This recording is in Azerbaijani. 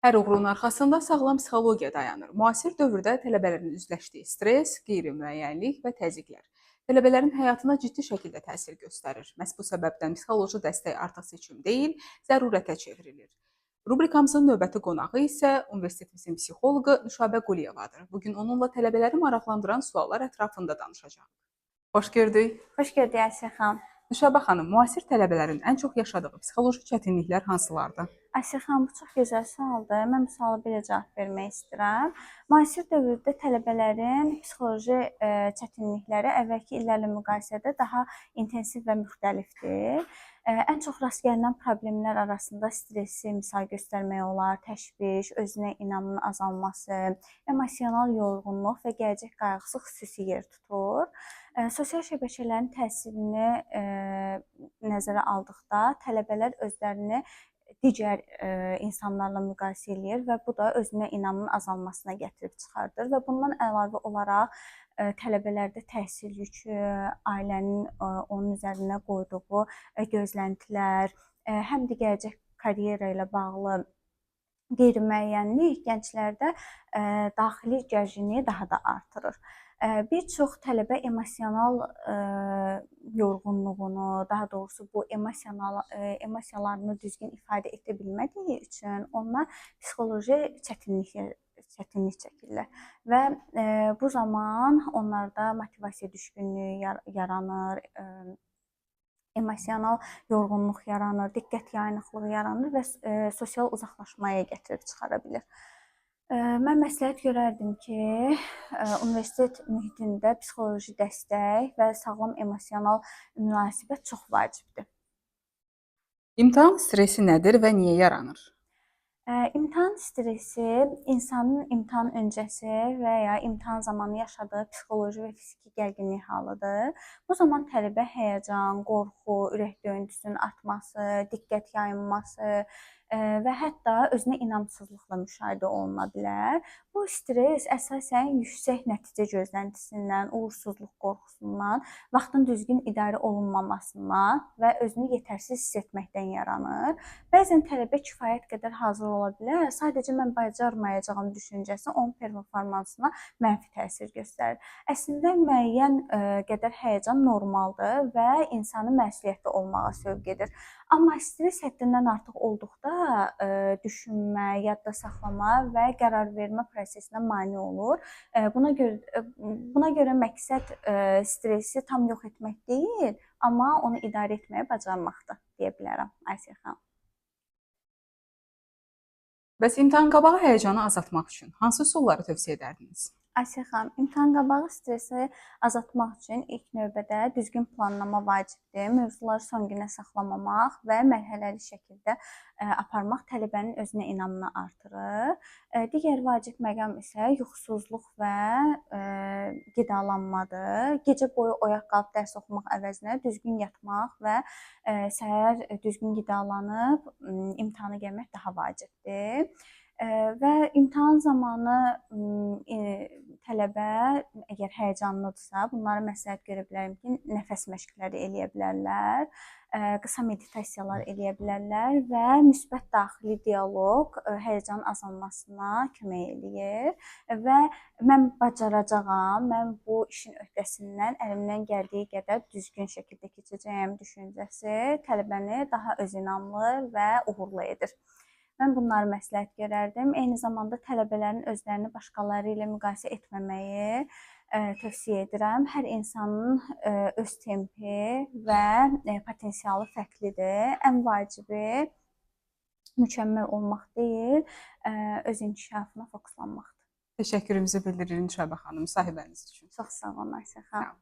Hər uğurun arxasında sağlam psixologiya dayanır. Müasir dövrdə tələbələrin üzləşdiyi stress, qeyri-müəyyənlik və təzyiqlər tələbələrin həyatına ciddi şəkildə təsir göstərir. Məhz bu səbəbdən psixoloji dəstək artıq seçim deyil, zərurətə çevrilir. Rubrikamızın növbəti qonağı isə universitetimizin psixoloqu Nüşabə Quliyevadır. Bugün onunla tələbələri maraqlandıran suallar ətrafında danışacağıq. Xoş gördük. Xoş gördük Asiyə xanım. Nüşabə xanım, müasir tələbələrin ən çox yaşadığı psixoloji çətinliklər hansılardır? Asiyə xanım, bu çox gözəl sualdır. Mən bu suala belə cavab vermək istəyirəm. Müasir dövrdə tələbələrin psixoloji çətinlikləri əvvəlki illərlə müqayisədə daha intensiv və müxtəlifdir. Ən çox rast gəlinən problemlər arasında stressi misal göstərmək olar, təşviş, özünə inamın azalması, emosional yorğunluq və gələcək qayğısı xüsusi yer tutur. Sosial şəbəkələrin təsirini nəzərə aldıqda tələbələr özlərini digər insanlarla müqayisə eləyir və bu da özünə inamın azalmasına gətirib çıxardır və bundan əlavə olaraq tələbələrdə təhsil yükü, ailənin onun üzərinə qoyduğu gözləntilər, həm də gələcək karyera ilə bağlı qeyri-müəyyənlik gənclərdə daxili gərginliyi daha da artırır. Bir çox tələbə emosional yorğunluğunu, daha doğrusu bu emosiyalarını düzgün ifadə edə bilmədiyi üçün onlar psixoloji çətinlik çəkirlər və bu zaman onlarda motivasiya düşkünlüyü yaranır, emosional yorğunluq yaranır, diqqət yayınıqlığı yaranır və sosial uzaqlaşmaya gətirib çıxara bilər. Mən məsləhət görərdim ki, universitet mühitində psixoloji dəstək və sağlam emosional münasibət çox vacibdir. İmtahan stresi nədir və niyə yaranır? İmtahan stresi insanın imtahan öncəsi və ya imtahan zamanı yaşadığı psixoloji və fiziki gərginlik halıdır. Bu zaman tələbə həyəcan, qorxu, ürək döyüntüsünün artması, diqqət yayınması və hətta özünə inamsızlıqla müşahidə oluna bilər. Bu stres əsasən yüksək nəticə gözləntisindən, uğursuzluq qorxusundan, vaxtın düzgün idarə olunmamasından və özünü yetərsiz hiss etməkdən yaranır. Bəzən tələbə kifayət qədər hazır ola bilər, sadəcə mən bacarmayacağım düşüncəsi onun performansına mənfi təsir göstərir. Əslində müəyyən qədər həyəcan normaldır və insanı məsuliyyətli olmağa sövq edir. Amma stres həddindən artıq olduqda düşünmə, yadda saxlama və qərar vermə prosesinə mane olur. Buna görə məqsəd stresi tam yox etmək deyil, amma onu idarə etməyi bacarmaqdır deyə bilərəm Asiyə xanım. Bəs imtahan qabağı həyəcanı azaltmaq üçün hansı üsulları tövsiyə edərdiniz? Asiyə xanım, imtahan qabağı stresi azaltmaq üçün ilk növbədə düzgün planlama vacibdir. Mövzuları son günə saxlamamaq və mərhələli şəkildə aparmaq tələbənin özünə inamını artırır. Digər vacib məqam isə yuxusuzluq və qidalanmadır. Gecə boyu oyaq qalıb dərs oxumaq əvəzinə düzgün yatmaq və səhər düzgün qidalanıb imtahana gəlmək daha vacibdir. Və imtahan zamanı tələbə əgər həyəcanlıdırsa, bunlara məsləhət görə bilərəm ki, nəfəs məşqləri eləyə bilərlər, qısa meditasiyalar eləyə bilərlər və müsbət daxili dialoq həyəcanın azalmasına kömək eləyir və mən bacaracağam, mən bu işin öhdəsindən əlimdən gəldiyi qədər düzgün şəkildə keçəcəyəm düşüncəsi tələbəni daha özünəmli və uğurlu edir. Mən bunları məsləhət görərdim. Eyni zamanda tələbələrin özlərini başqaları ilə müqayisə etməməyi tövsiyə edirəm. Hər insanın öz tempi və potensialı fərqlidir. Ən vacibi mükəmməl olmaq deyil, öz inkişafına fokuslanmaqdır. Təşəkkürümüzü bildiririk Nüşabə xanım müsahibəniz üçün. Çox sağ olun Asiyə xanım.